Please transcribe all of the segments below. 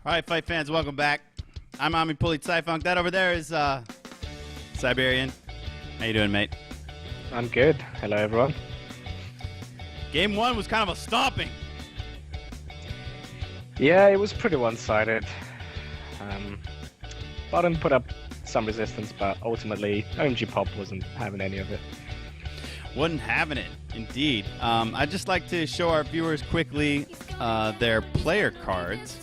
All right, fight fans, welcome back. I'm AmiPolizeiFunk. That over there is Siberian. How you doing, mate? I'm good. Hello, everyone. Game one was kind of a stomping. Yeah, it was pretty one-sided. Barton put up some resistance, but ultimately, OMGPOP wasn't having any of it. Wasn't having it, indeed. I'd just like to show our viewers quickly their player cards.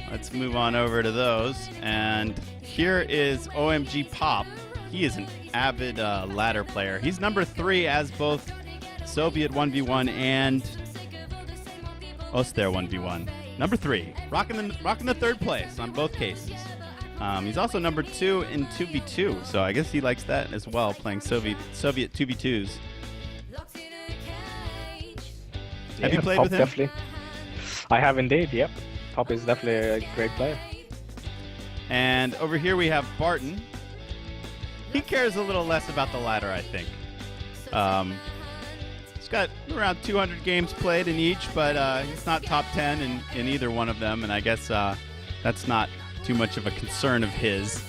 Let's move on over to those. And here is OMGPOP. He is an avid ladder player. He's number 3 as both Soviet 1v1 and Oster 1v1. Number 3, rocking the third place on both cases. He's also number 2 in 2v2, so I guess he likes that as well, playing Soviet 2v2s. Have you played Pop with him? Definitely. I have indeed, yep. Pop is definitely a great player. And over here we have Barton. He cares a little less about the ladder, I think. He's got around 200 games played in each, but he's not top 10 in either one of them, and I guess that's not too much of a concern of his.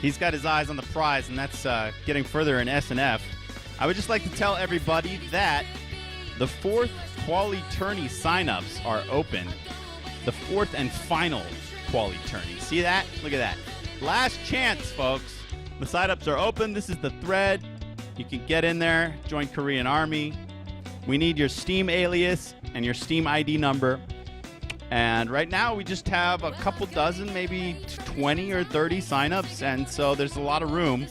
He's got his eyes on the prize, and that's getting further in SNF. I would just like to tell everybody that the 4th Quali Tourney signups are open. The 4th and final Quali Tourney. See that? Look at that. Last chance, folks. The signups are open. This is the thread. You can get in there, join Korean Army. We need your Steam alias and your Steam ID number. And right now we just have a couple dozen, maybe 20 or 30 signups, and so there's a lot of room.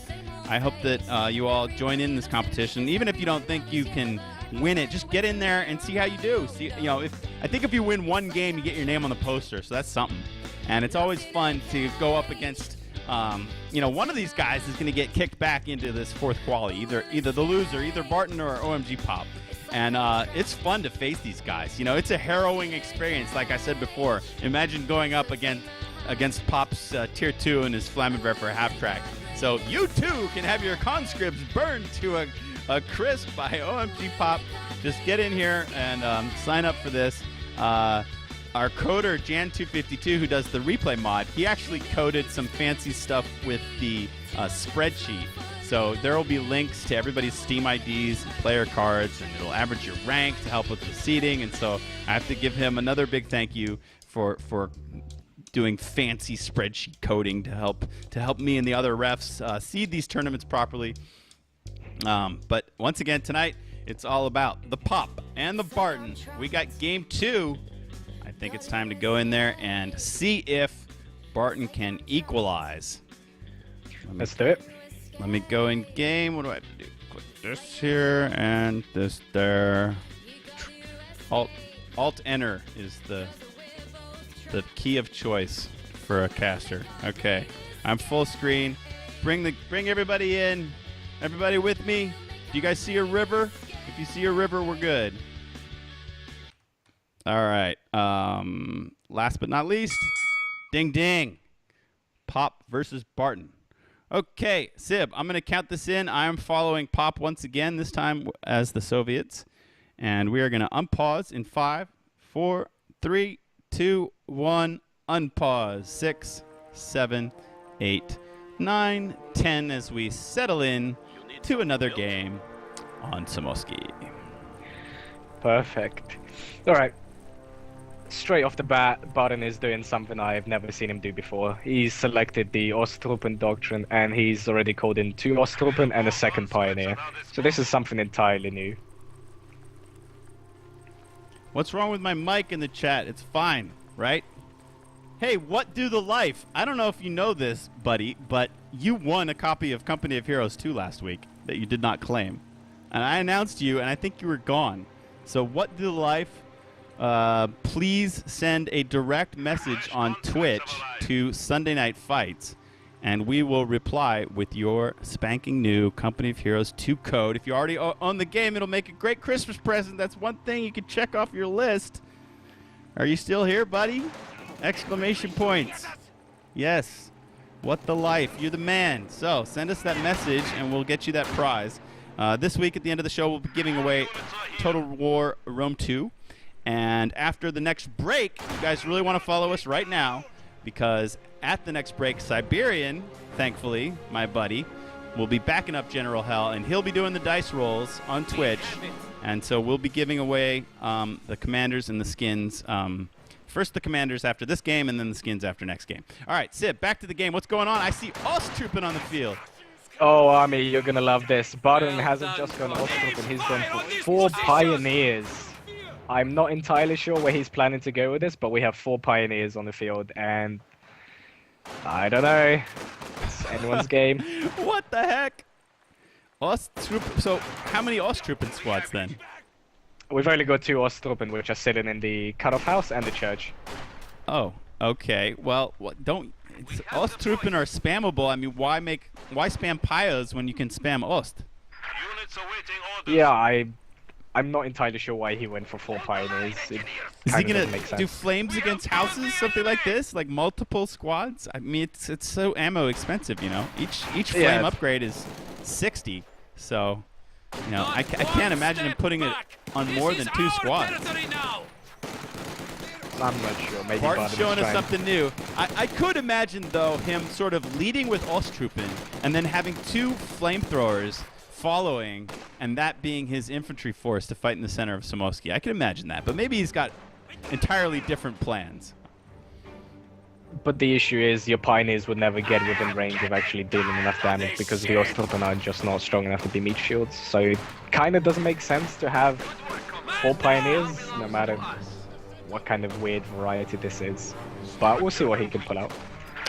I hope that you all join in this competition. Even if you don't think you can win it, just get in there and see how you do. See, I think if you win one game, you get your name on the poster, so that's something. And it's always fun to go up against, one of these guys is going to get kicked back into this 4th quali, either the loser, either Barton or OMGPOP. And it's fun to face these guys. It's a harrowing experience, like I said before. Imagine going up against Pop's Tier 2 and his Flammenwerfer half-track. So you too can have your conscripts burned to a crisp by OMGPOP. Just get in here and sign up for this. Our coder, Jan252, who does the replay mod, he actually coded some fancy stuff with the spreadsheet. So there will be links to everybody's Steam IDs and player cards, and it'll average your rank to help with the seeding. And so I have to give him another big thank you for doing fancy spreadsheet coding to help me and the other refs seed these tournaments properly. But once again, tonight, it's all about the Pop and the Barton. We got game 2. I think it's time to go in there and see if Barton can equalize. Let's do it. Let me go in game. What do I have to do? Click this here and this there. Alt-Enter is the key of choice for a caster. Okay, I'm full screen. Bring everybody in. Everybody with me? Do you guys see a river? If you see a river, we're good. All right. Last but not least, ding ding. Pop versus Barton. Okay, Sib, I'm going to count this in. I am following Pop once again, this time as the Soviets. And we are going to unpause in 5, 4, 3, 2, 1. Unpause. 6, 7, 8, 9, 10 as we settle in to another game on Samoski. Perfect. All right. Straight off the bat, Barton is doing something I've never seen him do before. He's selected the Osttruppen doctrine, and he's already called in 2 Osttruppen and a 2nd Pioneer. So this is something entirely new. What's wrong with my mic in the chat? It's fine, right? Hey, what do the life? I don't know if you know this, buddy, but you won a copy of Company of Heroes 2 last week that you did not claim. And I announced you, and I think you were gone. So what do the life? Please send a direct message on Twitch to Sunday Night Fights, and we will reply with your spanking new Company of Heroes 2 code. If you already own the game, it'll make a great Christmas present. That's one thing you can check off your list. Are you still here, buddy? Exclamation points. Yes. What the life. You're the man. So send us that message, and we'll get you that prize. This week at the end of the show, we'll be giving away Total War Rome 2. And after the next break, you guys really want to follow us right now, because at the next break, Siberian, thankfully, my buddy, will be backing up General Hell, and he'll be doing the dice rolls on Twitch. And so we'll be giving away the commanders and the skins. First the commanders after this game, and then the skins after next game. All right, Sib, back to the game. What's going on? I see Osttrooping on the field. Oh, Army, you're gonna love this. Barton hasn't just gone Osttrooping, he's gone for 4 pioneers. I'm not entirely sure where he's planning to go with this, but we have 4 pioneers on the field, and I don't know. It's anyone's game. What the heck? So how many Osttrooping squads then? We've only got 2 Osttrooping, which are sitting in the cutoff house and the church. Oh, okay. Well, Osttrooping are spammable. I mean, why spam Pyos when you can spam Ost? Yeah, I'm not entirely sure why he went for 4 pioneers. Is he gonna do flames against houses, something like this, like multiple squads? I mean, it's so ammo expensive, you know. Each flame upgrade is 60, so you know I can't imagine him putting it on more than 2 squads. I'm not sure. Maybe Barton's showing us something new. I could imagine though him sort of leading with Osttrooping and then having 2 flamethrowers following, and that being his infantry force to fight in the center of Somoski. I can imagine that, but maybe he's got entirely different plans. But the issue is your pioneers would never get within range of actually dealing enough damage because the Osttrooping are just not strong enough to be meat shields. So it kind of doesn't make sense to have 4 pioneers, no matter what kind of weird variety this is. But we'll see what he can pull out.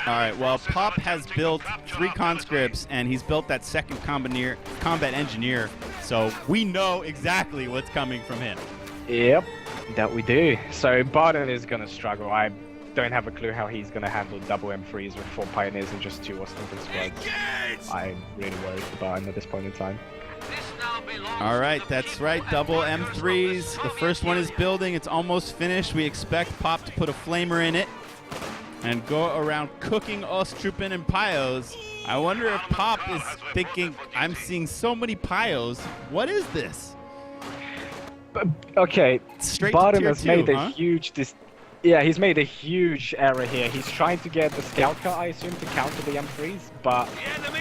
All right, well, Pop has built 3 conscripts, and he's built that second combat engineer, so we know exactly what's coming from him. Yep, that we do. So Barton is going to struggle. I don't have a clue how he's going to handle double M3s with 4 pioneers and just 2 Osttrooping squads. I'm really worried for Barton at this point in time. All right, that's right, double M3s. The first one is building. It's almost finished. We expect Pop to put a flamer in it and go around cooking Osttrooping and Pyos. I wonder if Pop is thinking, I'm seeing so many Pyos. What is this? Okay, Straight Barton to has tier 2, made a huge... he's made a huge error here. He's trying to get the scout car, I assume, to counter the M3s, but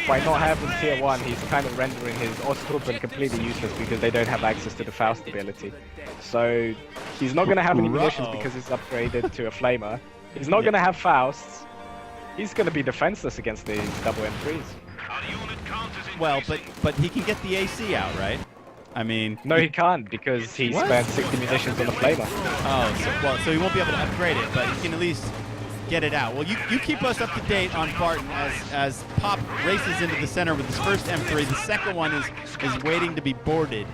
by not having tier 1, he's kind of rendering his Osttrooping completely useless because they don't have access to the Faust ability. So he's not going to have any munitions because he's upgraded to a flamer. He's not going to have Fausts. He's going to be defenseless against these double M3s. Well, but he can get the AC out, right? I mean... No, he can't, because he spent 60 munitions on the flamer. Oh, so he won't be able to upgrade it, but he can at least get it out. Well, you keep us up to date on Barton as Pop races into the center with his first M3. The second one is waiting to be boarded.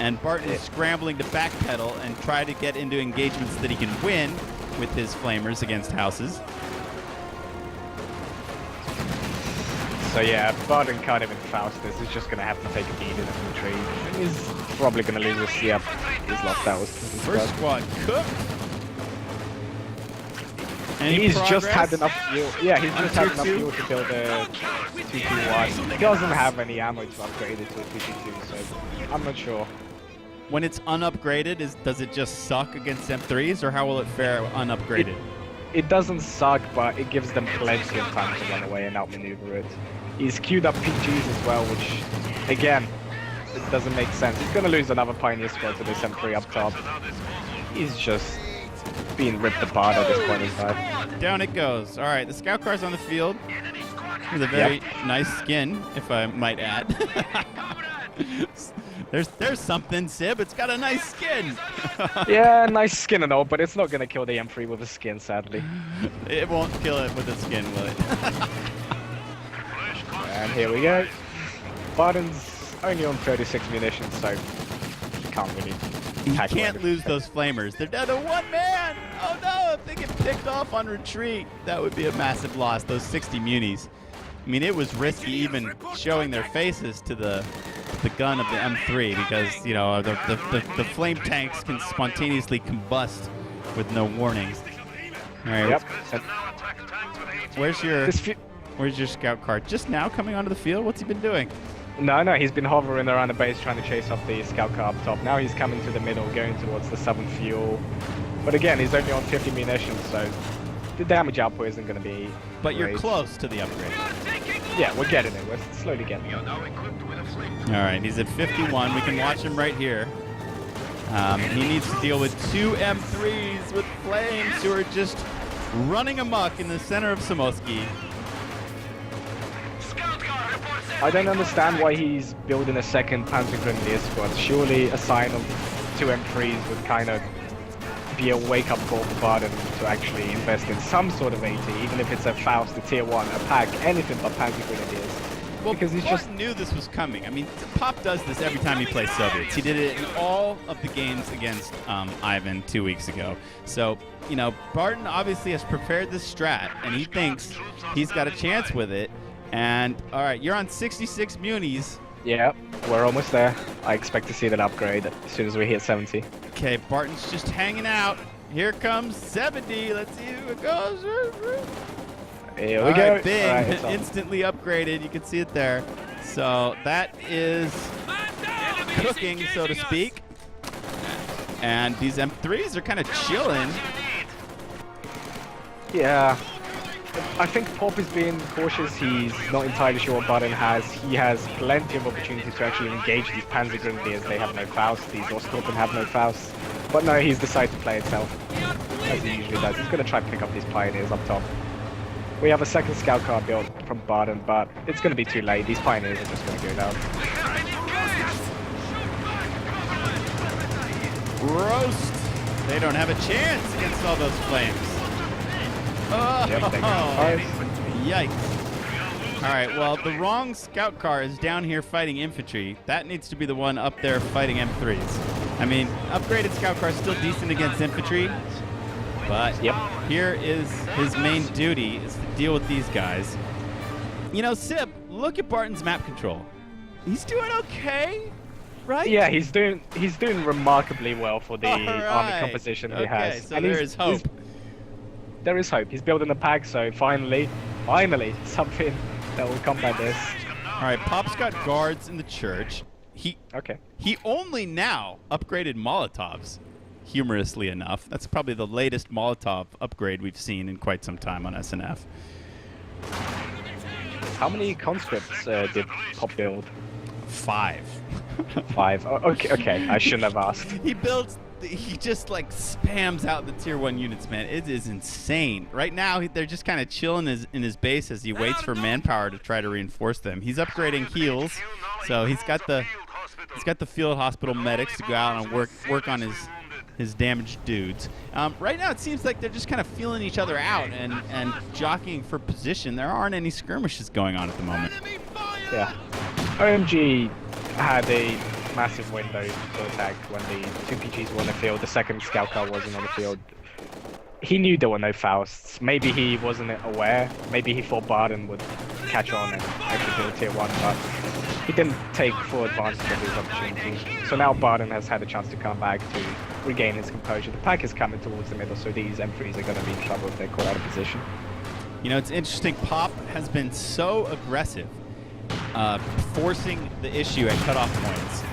And Barton is scrambling to backpedal and try to get into engagements that he can win with his flamers against houses. So yeah, Barton can't even Faust this. He's just going to have to take a beat in the infantry. He's probably going to lose this. Yep, he's lost that. First squad cooked. He's just had enough fuel. Yeah, he's just had enough fuel to build a 221. He doesn't have any ammo to upgrade it to a 222, so I'm not sure. When it's unupgraded, does it just suck against M3s, or how will it fare unupgraded? It doesn't suck, but it gives them plenty of time to run away and outmaneuver it. He's queued up PGs as well, which, again, it doesn't make sense. He's going to lose another Pioneer squad to this M3 up top. He's just being ripped apart at this point in time. Down it goes. All right, the scout car's on the field with a very nice skin, if I might add. There's something, Sib. It's got a nice skin. Yeah, nice skin and all, but it's not going to kill the M3 with a skin, sadly. It won't kill it with a skin, will it? And here we go. Barton's only on 36 munitions, so he can't really... He can't lose those flamers. They're down to 1 man. Oh no, if they get picked off on retreat, that would be a massive loss, those 60 munis. I mean, it was risky even showing their faces to the gun of the M3 because, you know, the flame tanks can spontaneously combust with no warning. All right. Yep. Where's your scout car? Just now coming onto the field? What's he been doing? No, he's been hovering around the base trying to chase up the scout car up top. Now he's coming to the middle, going towards the 7th fuel. But again, he's only on 50 munitions, so the damage output isn't going to be But great. you're close to the upgrade. Yeah, we're getting it. We're slowly getting it. All right, he's at 51. We can watch him right here. He needs to deal with 2 M3s with flames who are just running amok in the center of Samosky. I don't understand why he's building a second Panzer Grenadier squad. Surely a sign of 2 M3s would kind of be a wake-up call for Barton to actually invest in some sort of AT, even if it's a Faust, a Tier 1, a pack, anything but Panzer Grenadiers. Well, because he's Barton knew this was coming. I mean, Pop does this every time he plays Soviets. He did it in all of the games against Ivan 2 weeks ago. So, you know, Barton obviously has prepared this strat, and he thinks he's got a chance with it. And, all right, you're on 66 munis. Yeah, we're almost there. I expect to see that upgrade as soon as we hit 70. Okay, Barton's just hanging out. Here comes 70. Let's see who it goes. Here All we go. right, bing. All right, it's on. Instantly upgraded. You can see it there. So that is cooking, so to speak. And these M3s are kind of chilling. Yeah. I think Pop is being cautious. He's not entirely sure what Barton has. He has plenty of opportunities to actually engage these Panzer Grenadiers. They have no Faust. These Osttroppen have no Faust. But no, he's decided to play itself, as he usually does. He's going to try to pick up these Pioneers up top. We have a second scout car built from Barton, but it's going to be too late. These Pioneers are just going to go down. Roast. They don't have a chance against all those flames. Oh, Yep, they got yikes. All right, well, the wrong scout car is down here fighting infantry. That needs to be the one up there fighting M3s. I mean, upgraded scout car is still decent against infantry, but here is his main duty is to deal with these guys. You know, Sib, look at Barton's map control. He's doing okay, right? Yeah, he's doing remarkably well for the All right. army composition he has. Okay, so there is hope. There is hope. He's building a pack, so finally, something that will combat this. All right, Pop's got guards in the church. He only now upgraded Molotovs, humorously enough. That's probably the latest Molotov upgrade we've seen in quite some time on SNF. How many conscripts did Pop build? 5. 5. Oh, okay. I shouldn't have asked. He just like spams out the tier 1 units, man. It is insane. Right now, they're just kind of chilling in his base as he waits for manpower to try to reinforce them. He's upgrading heals, so he's got the field hospital medics to go out and work on his damaged dudes. Right now, it seems like they're just kind of feeling each other out and jockeying for position. There aren't any skirmishes going on at the moment. Yeah. OMG had a massive window to attack when the 2 PGs were on the field. The second scout car wasn't on the field. He knew there were no Fausts. Maybe he wasn't aware. Maybe he thought Barton would catch on and actually build tier 1, but he didn't take full advantage of his opportunity. So now Barton has had a chance to come back to regain his composure. The pack is coming towards the middle, so these M3s are going to be in trouble if they're caught out of position. You know, it's interesting. Pop has been so aggressive, forcing the issue at cutoff points.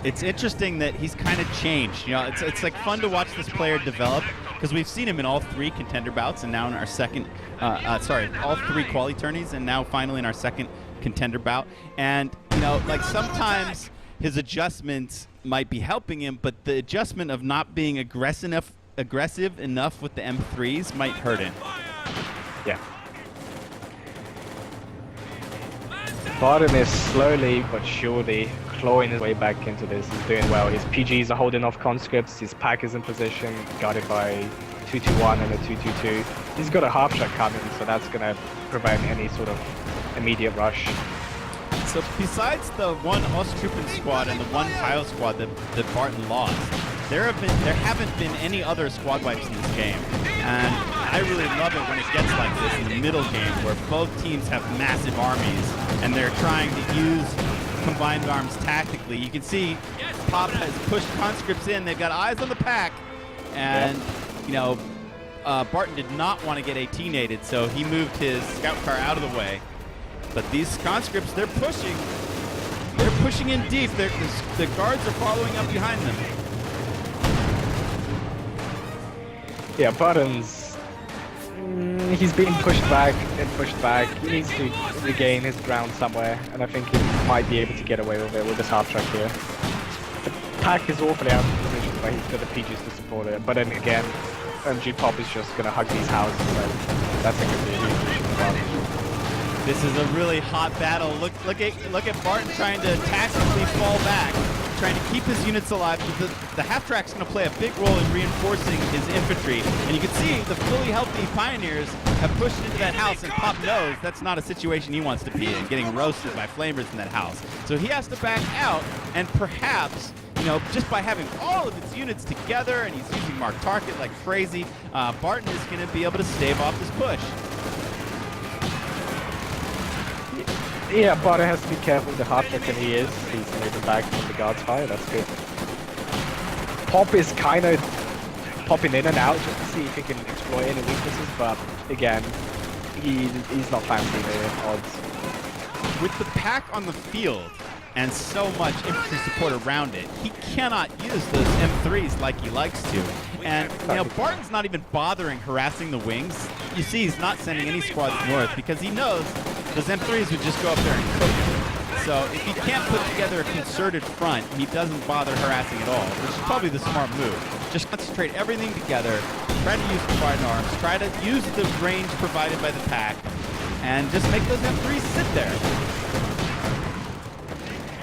It's interesting that he's kind of changed. You know, it's like fun to watch this player develop because we've seen him in all 3 contender bouts and now in our second, all 3 quali tourneys and now finally in our second contender bout. And, you know, like sometimes his adjustments might be helping him, but the adjustment of not being aggressive enough with the M3s might hurt him. Yeah. Barton is slowly but surely clawing his way back into this. He's doing well. His PGs are holding off conscripts. His pack is in position, guarded by 221 and a 222. He's got a half shot coming, so that's going to prevent any sort of immediate rush. So besides the 1 Osttruppen squad and the 1 Pile squad that Barton lost, there haven't been any other squad wipes in this game. And I really love it when it gets like this in the middle game where both teams have massive armies and they're trying to use combined arms tactically. You can see Pop has pushed conscripts in. They've got eyes on the pack. And, you know, Barton did not want to get 18-ated, so he moved his scout car out of the way. But these conscripts, they're pushing. They're pushing in deep. The guards are following up behind them. Yeah, Barton's... he's being pushed back and pushed back. He needs to regain his ground somewhere, and I think he might be able to get away with it with this half track here. The pack is awfully out of position, but he's got the PGs to support it. But then again, OMGPOP is just going to hug these houses, so that's going to be a huge advantage. This is a really hot battle. Look at Barton trying to tactically fall back, trying to keep his units alive. The half-track's going to play a big role in reinforcing his infantry. And you can see the fully healthy Pioneers have pushed into that house, and Pop knows that's not a situation he wants to be in, getting roasted by flamers in that house. So he has to back out, and perhaps, you know, just by having all of its units together, and he's using Mark Target like crazy, Barton is going to be able to stave off this push. Yeah, Barton has to be careful with the hard track, and he is. He's moving back from the guard's fire, that's good. Pop is kind of popping in and out just to see if he can exploit any weaknesses, but again, he's not fancy the odds. With the pack on the field and so much infantry support around it, he cannot use those M3s like he likes to. And, you know, Barton's not even bothering harassing the wings. You see he's not sending any squads north because he knows those M3s would just go up there and cook him. So if he can't put together a concerted front, he doesn't bother harassing at all, which is probably the smart move. Just concentrate everything together, try to use combined arms, try to use the range provided by the pack, and just make those M3s sit there.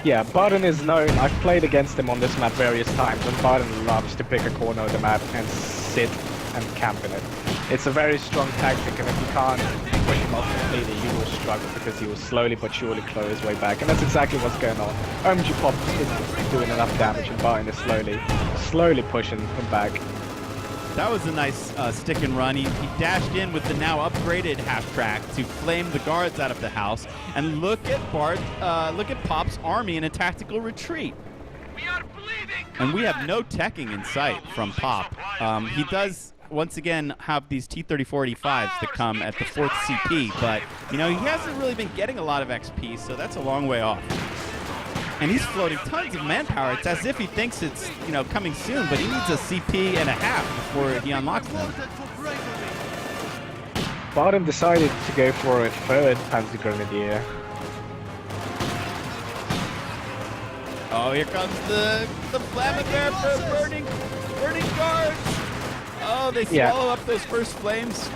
Yeah, Barton is known. I've played against him on this map various times, and Barton loves to pick a corner of the map and sit and camp in it. It's a very strong tactic, and if you can't push him off completely, you will struggle because he will slowly but surely claw his way back, and that's exactly what's going on. OMGPOP isn't doing enough damage, and Barton is slowly pushing him back. That was a nice stick and run. He dashed in with the now upgraded half track to flame the guards out of the house. And look at Pop's army in a tactical retreat. And we have no teching in sight from Pop. He does once again have these T-34-85s that come at the 4th CP, but you know, he hasn't really been getting a lot of XP, so that's a long way off. And he's floating tons of manpower. It's as if he thinks it's, you know, coming soon, but he needs a CP and a half before he unlocks them. Barton decided to go for a 3rd Panzer Grenadier. Oh, here comes the Flammenwerfer for burning guards. Oh, they swallow up those first flames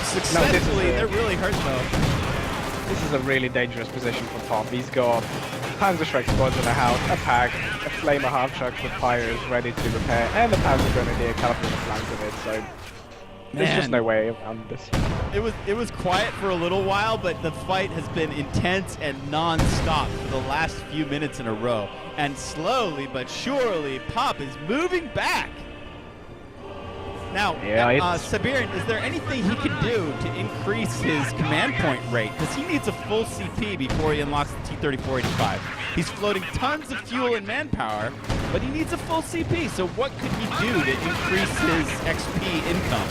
successfully. They're really hurt though. This is a really dangerous position for Pop. He's got Panzerschreck squads in the house, a pack, a flamer half truck with pyres ready to repair, and the Panzer Grenadier cut up in the flanks of it, so there's just no way around this. It was quiet for a little while, but the fight has been intense and non-stop for the last few minutes in a row. And slowly but surely, Pop is moving back. Now, Siberian, is there anything he can do to increase his command point rate? Because he needs a full CP before he unlocks the T-34-85. He's floating tons of fuel and manpower, but he needs a full CP. So what could he do to increase his XP income?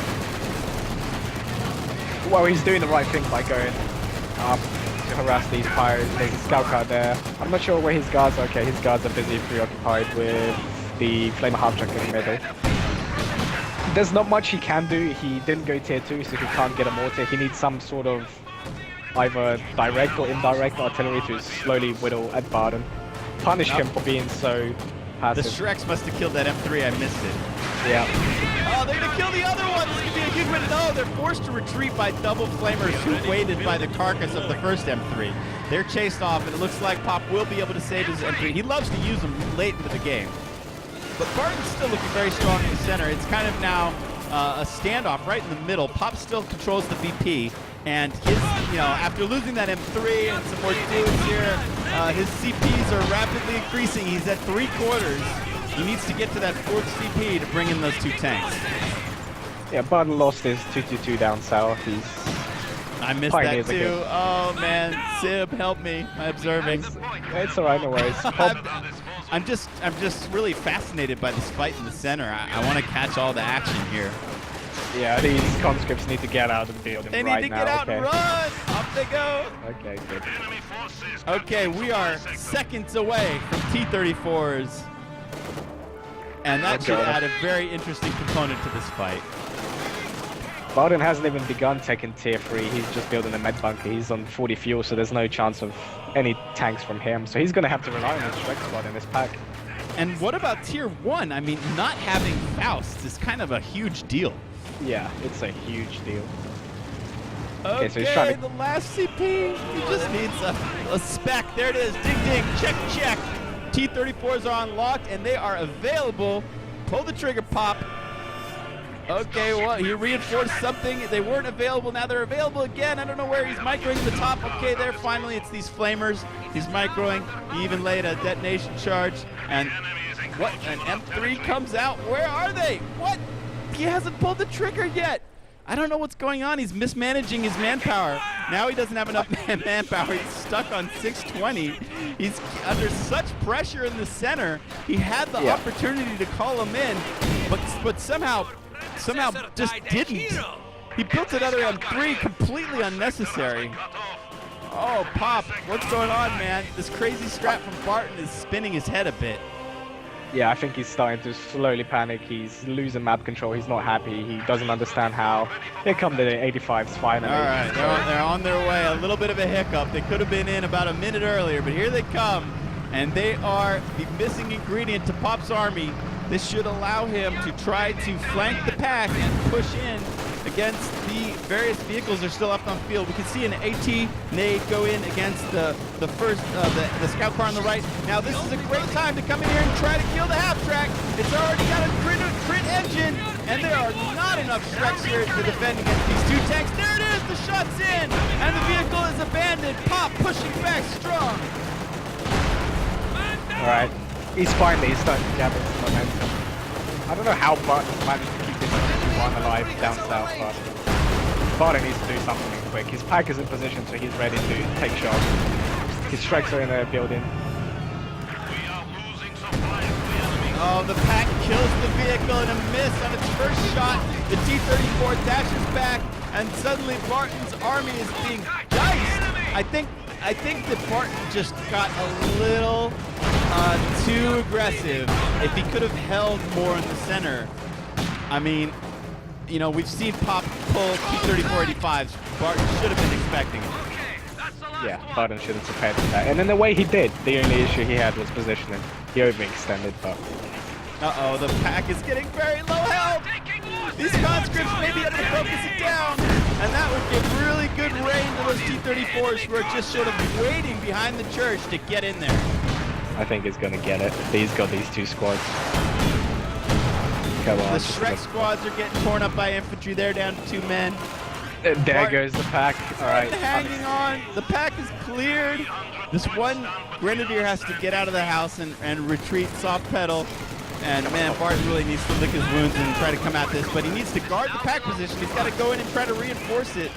Well, he's doing the right thing by going up to harass these pirates. There's a scout car there. I'm not sure where his guards are. Okay, his guards are busy preoccupied with the flamer half truck in the middle. There's not much he can do. He didn't go tier 2, so he can't get a mortar. He needs some sort of either direct or indirect artillery to slowly whittle at Barton. Punish him for being so passive. The Shreks must have killed that M3. I missed it. Yeah. Oh, they're going to kill the other one. This could be a huge win. No, they're forced to retreat by double flamers who waited by the carcass of the first M3. They're chased off, and it looks like Pop will be able to save his M3. He loves to use them late into the game. But Barton's still looking very strong in the center. It's kind of now a standoff right in the middle. Pop still controls the VP, and his, you know, after losing that M3 and some more dudes here, his CPs are rapidly increasing. He's at 3/4. He needs to get to that 4th CP to bring in those 2 tanks. Yeah, Barton lost his 222 down south. I missed that too. Oh man, Sib, help me. I'm observing. It's alright, no worries. I'm just really fascinated by this fight in the center. I want to catch all the action here. Yeah, these conscripts need to get out of the building They right need to now. get out Okay. and run! Up they go! Okay, good. Okay, we are seconds away from T-34s. And that should add a very interesting component to this fight. Barton hasn't even begun taking tier 3, he's just building a med bunker, he's on 40 fuel, so there's no chance of any tanks from him, so he's going to have to rely on his Shrek squad in this pack. And what about tier 1? I mean, not having Faust is kind of a huge deal. Yeah, it's a huge deal. Okay, so he's trying to... the last CP, he just needs a spec. There it is, ding ding, check check. T-34s are unlocked and they are available. Pull the trigger, Pop. Okay, well, he reinforced something. They weren't available. Now they're available again. I don't know where he's microing the top. Okay, there, finally, it's these flamers. He's microing. He even laid a detonation charge. And what? An M3 comes out. Where are they? What? He hasn't pulled the trigger yet. I don't know what's going on. He's mismanaging his manpower. Now he doesn't have enough manpower. He's stuck on 620. He's under such pressure in the center. He had the opportunity to call him in, but somehow just didn't. He built another M3, completely unnecessary. Oh, Pop, what's going on, man? This crazy strat from Barton is spinning his head a bit. Yeah, I think he's starting to slowly panic. He's losing map control. He's not happy. He doesn't understand how. Here come the 85s finally. All right, they're on their way. A little bit of a hiccup. They could have been in about a minute earlier, but here they come. And they are the missing ingredient to Pop's army. This should allow him to try to flank the pack and push in against the various vehicles that are still left on field. We can see an AT nade go in against the scout car on the right. Now this is a great time to come in here and try to kill the half-track. It's already got a crit engine, and there are not enough Shreks here to defend against these two tanks. There it is, the shot's in, and the vehicle is abandoned. Pop pushing back strong. All right, he's starting to gather some momentum. I don't know how Barton managed to keep this one alive down south, but Barton needs to do something quick. His pack is in position, so he's ready to take shots. His Shreks are in the building. Oh, the pack kills the vehicle in a miss on its first shot. The T-34 dashes back, and suddenly Barton's army is being diced. I think that Barton just got a little too aggressive. If he could have held more in the center, I mean, you know, we've seen Pop pull T-34-85s. Barton should have been expecting it. Yeah, Barton should have prepared for that. And in the way he did, the only issue he had was positioning. He overextended, but... Uh-oh, the pack is getting very low health. These conscripts may be able to focus it down, and that would give really good range to those T-34s who are just sort of waiting behind the church to get in there. I think he's going to get it. He's got these two squads. Come on. The Shrek squads are getting torn up by infantry. They're down to 2 men. There goes the pack. All right. Hanging on. The pack is cleared. This one Grenadier has to get out of the house and retreat, soft pedal. And man, Barton really needs to lick his wounds and try to come at this, but he needs to guard the pack position. He's got to go in and try to reinforce it.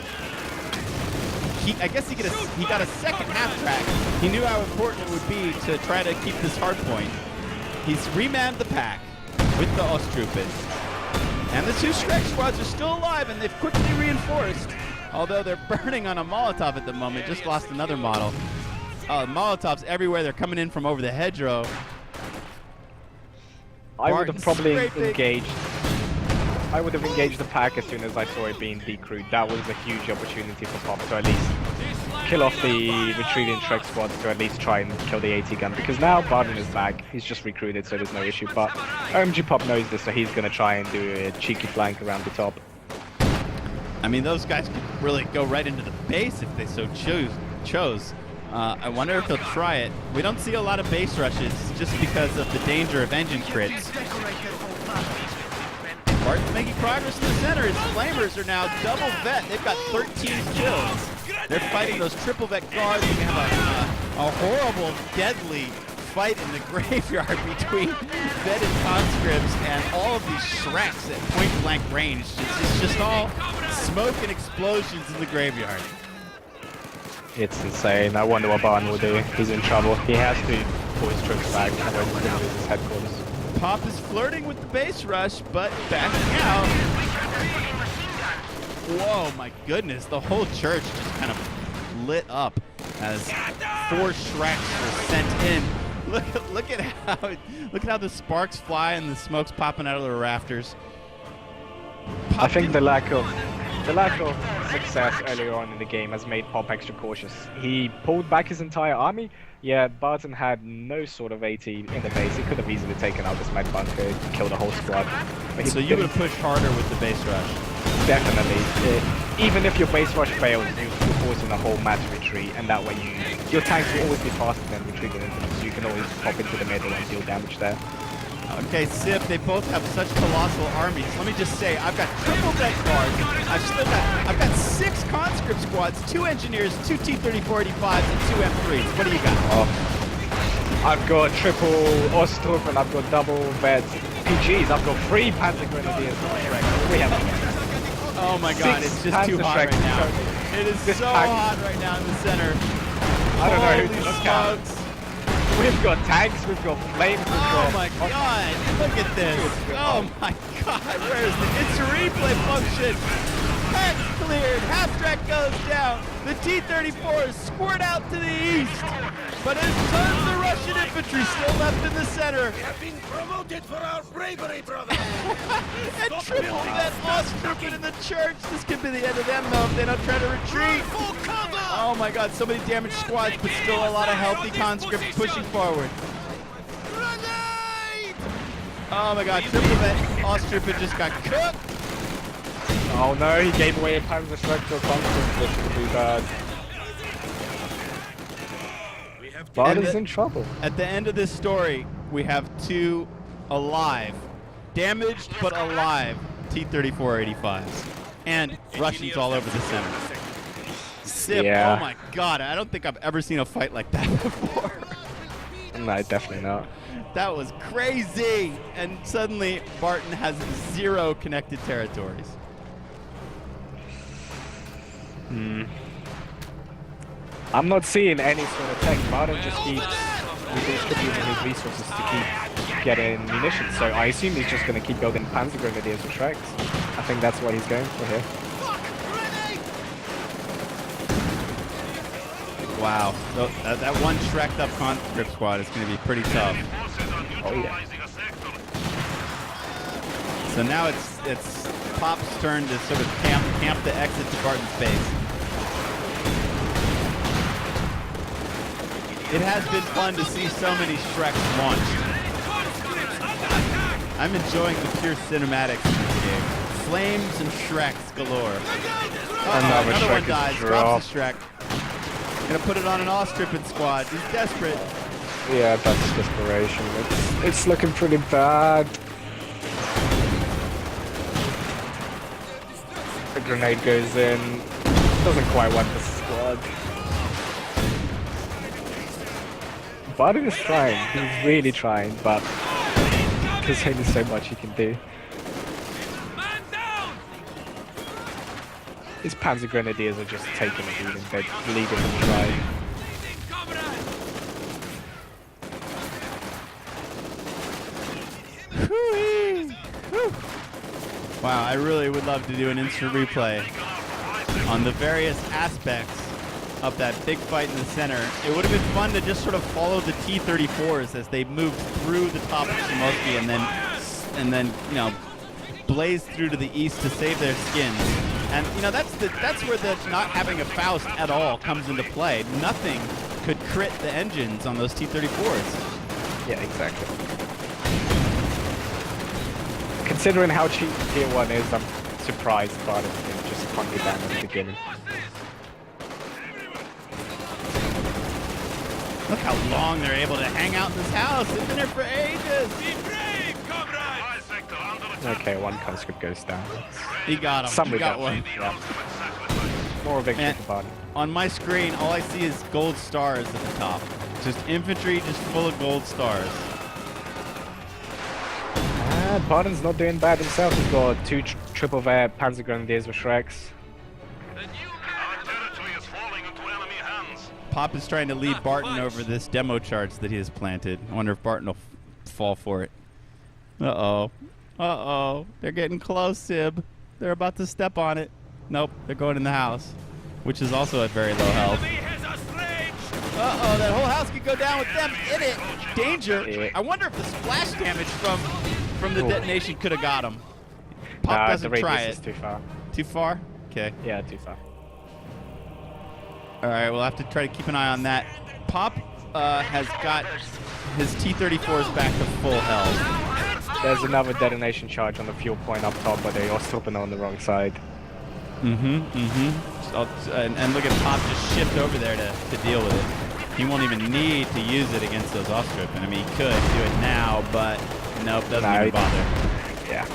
I guess he got a second half track. He knew how important it would be to try to keep this hard point. He's remanned the pack with the Osttroopers. And the two Shrek squads are still alive, and they've quickly reinforced. Although they're burning on a Molotov at the moment. Just lost another model. Molotovs everywhere. They're coming in from over the hedgerow. I would have probably engaged. I would have engaged the pack as soon as I saw it being decrewed. That was a huge opportunity for Pop to at least kill off the retreating Shrek squad, to at least try and kill the AT gun. Because now Barton is back. He's just recruited, so there's no issue. But OMGPOP knows this, so he's going to try and do a cheeky flank around the top. I mean, those guys could really go right into the base if they so chose. I wonder if they'll try it. We don't see a lot of base rushes just because of the danger of engine crits. Barton's making progress in the center. His flamers are now double vet. They've got 13 kills. They're fighting those triple vet guards. We have a horrible, deadly fight in the graveyard between vetted conscripts and all of these Shreks at point blank range. It's just all smoke and explosions in the graveyard. It's insane. I wonder what Barton will do. He's in trouble. He has to pull his troops back, otherwise he's going to lose his headquarters. Pop is flirting with the base rush, but backing out. Whoa, my goodness. The whole church just kind of lit up as 4 Shreks were sent in. Look at how the sparks fly and the smoke's popping out of the rafters. I think the lack of success earlier on in the game has made Pop extra cautious. He pulled back his entire army, yet Barton had no sort of AT in the base. He could have easily taken out this med bunker and killed the whole squad. So you would have pushed harder with the base rush? Definitely. Even if your base rush fails, you're forcing a whole match retreat, and that way your tanks will always be faster than retreating infantry, so you can always pop into the middle and deal damage there. Okay, Sib, they both have such colossal armies. Let me just say, I've got triple vet guards. I've got 6 conscript squads, 2 engineers, 2 T-3485s, and 2 M3s. What do you got? Oh. I've got triple Ostrup and I've got double vets. PGs, I've got 3 Panzer Grenadiers. Oh my god, it's just too hot right now. It is so hot right now in the center. I don't know who to look at. We've got tanks, we've got flames, we've got... Oh my god, look at this. Oh my god, where is the instant replay function? Tanks cleared, half track goes down. The T-34s squirt out to the east. But it's tons of Russian infantry still left in the center. We have been promoted for our bravery, brother. And triple that Ostrupen in the church. This could be the end of them though if they don't try to retreat. Oh my god, so many damaged squads, but still a lot of healthy conscripts pushing forward. Oh my god, triple that Ostrupen just got cooked. Oh no, he gave away a Panzer Shrek to a conscript. This could be bad. Barton's in trouble. At the end of this story, we have 2 alive, damaged but alive T-3485s, and Russians all over the center. Sip, yeah. Oh my god, I don't think I've ever seen a fight like that before. No, definitely not. That was crazy! And suddenly, Barton has 0 connected territories. I'm not seeing any sort of tech. Barton just keeps redistributing his resources to keep getting munitions. So I assume he's just going to keep building Panzer Grenadiers with Shreks. I think that's what he's going for here. Wow, that one Shrek'd up conscript squad is going to be pretty tough. Oh yeah. So now it's Pop's turn to sort of camp the exit to Barton's base. It has been fun to see so many Shreks launched. I'm enjoying the pure cinematics in this game. Flames and Shreks galore. Another one Shrek dies. is Drops the Shrek. Gonna put it on an Ostrupen squad. He's desperate. Yeah, that's desperation. It's looking pretty bad. A grenade goes in. Doesn't quite wipe the squad. Barton is trying. He's really trying, but there's only so much he can do. His Panzer Grenadiers are just taking a beating. They're leading and trying. Wow, I really would love to do an instant replay on the various aspects of that big fight in the center. It would have been fun to just sort of follow the T-34s as they moved through the top of Shimoki and then you know, blazed through to the east to save their skins. And you know, that's where the not having a Faust at all comes into play. Nothing could crit the engines on those T-34s. Yeah, exactly. Considering how cheap Tier 1 is, I'm surprised Barton didn't just hunt me down at the beginning. Look how long they're able to hang out in this house. They've been here for ages. Okay, one conscript goes down. He got him. Some He got one. Yeah. More victory And for Barton. on my screen, all I see is gold stars at the top. Just infantry just full of gold stars. Barton's not doing bad himself. He's got 2 triple vet Panzer Grenadiers with Shreks. Pop is trying to lead Barton over this demo charts that he has planted. I wonder if Barton will fall for it. Uh-oh. Uh-oh. They're getting close, Sib. They're about to step on it. Nope, they're going in the house, which is also at very low health. Uh-oh, that whole house could go down with them in it. Danger. Yeah. I wonder if the splash damage from the detonation could have got him. Pop doesn't the try radius it. is too far. Too far? Okay. Yeah, too far. All right, we'll have to try to keep an eye on that. Pop has got his T-34s back to full health. There's another detonation charge on the fuel point up top, but they are stopping on the wrong side. And look at Pop just shift over there to deal with it. He won't even need to use it against those Ostrippen. I mean, he could do it now, but nope, doesn't even bother. Yeah.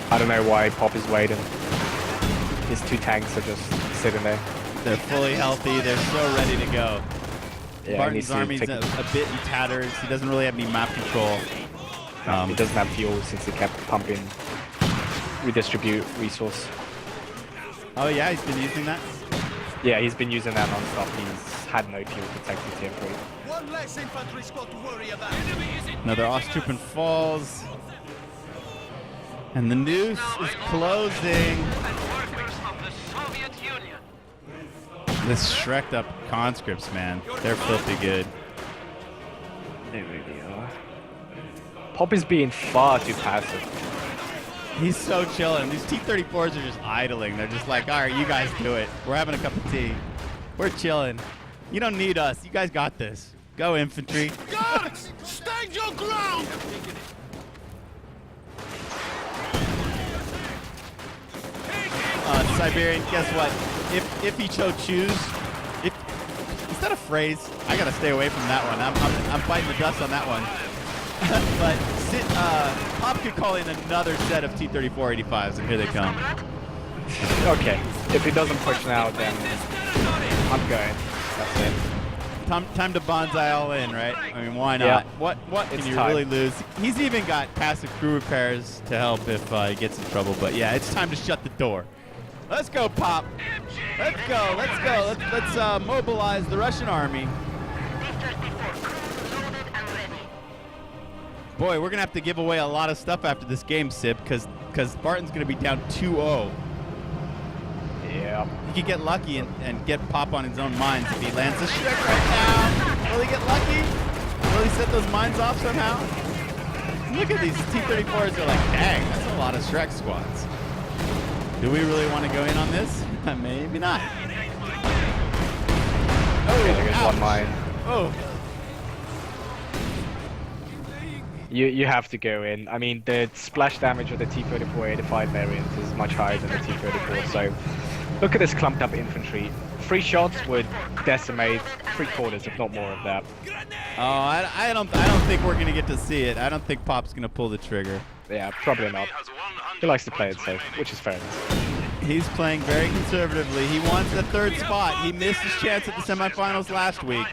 I don't know why Pop is waiting. His 2 tanks are just sitting there. They're fully healthy. They're so ready to go. Yeah, Barton's army's a bit in tatters. He doesn't really have any map control. He doesn't have fuel since he kept pumping redistribute resource. Oh yeah, he's been using that? Yeah, he's been using that non-stop. He's had no fuel to take the tier 3. One less infantry squad to worry about. Another Ostruppen falls. And the noose is closing. This shreked up conscripts, man. They're filthy good. They really are. Pop is being far too passive. He's so chilling. These T-34s are just idling. They're just like, all right, you guys do it. We're having a cup of tea. We're chilling. You don't need us. You guys got this. Go, infantry. Guards, stand your ground! Siberian, guess what? If he so choose, is that a phrase? I gotta stay away from that one. I'm biting the dust on that one. But Pop could call in another set of T-34-85s, and here they come. Okay, if he doesn't push now, then I'm going. That's it. Time to bonsai all in, right? I mean, why not? Yeah. What can It's you time. really lose? He's even got passive crew repairs to help if he gets in trouble. But yeah, it's time to shut the door. Let's go, Pop. Let's go. Let's go. Let's mobilize the Russian army. Boy, we're gonna have to give away a lot of stuff after this game, Sib, because Barton's gonna be down 2-0. Yeah. He could get lucky and get Pop on his own mines if he lands a Shrek right now. Will he get lucky? Will he set those mines off somehow? Look at these T-34s. They're like, dang, that's a lot of Shrek squads. Do we really want to go in on this? Maybe not. Oh, Okay, there's ouch. one mine. Oh. You have to go in. I mean, the splash damage of the T-34-85 variant is much higher than the T-34, so look at this clumped up infantry. 3 shots would decimate 3/4, if not more of that. Oh, I don't think we're gonna get to see it. I don't think Pop's gonna pull the trigger. Yeah, probably not. He likes to play it safe, which is fair enough. He's playing very conservatively. He wants the 3rd spot. He missed his chance at the semifinals last week,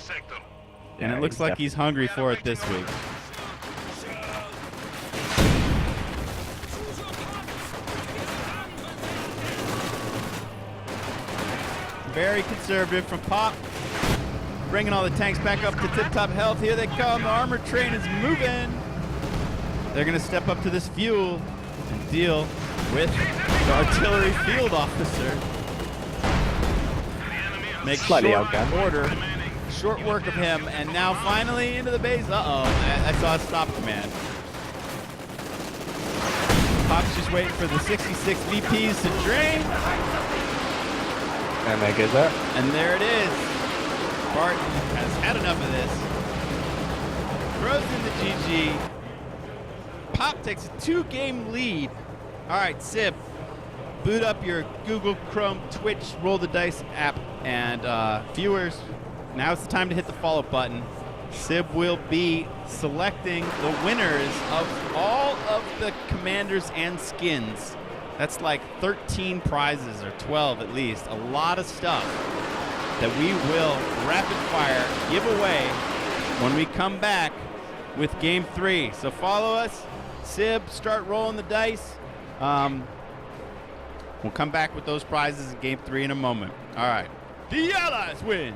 and Yeah, it looks like he's hungry for it this week. Very conservative from Pop. Bringing all the tanks back up to tip-top health. Here they come. The armored train is moving. They're going to step up to this fuel and deal with the artillery field officer. Make Slightly short outgunned. order. Short work of him. And now finally into the base. Uh-oh. I saw a stop command. Pop's just waiting for the 66 VPs to drain. And there goes that. And there it is. Barton has had enough of this. Throws in the GG. Pop takes a 2-game lead. All right, Sib, boot up your Google Chrome, Twitch, Roll the Dice app, and viewers, now it's the time to hit the follow button. Sib will be selecting the winners of all of the commanders and skins. That's like 13 prizes, or 12 at least. A lot of stuff that we will rapid fire give away when we come back with Game 3. So follow us. Sib, start rolling the dice. We'll come back with those prizes in Game 3 in a moment. All right. The Allies win.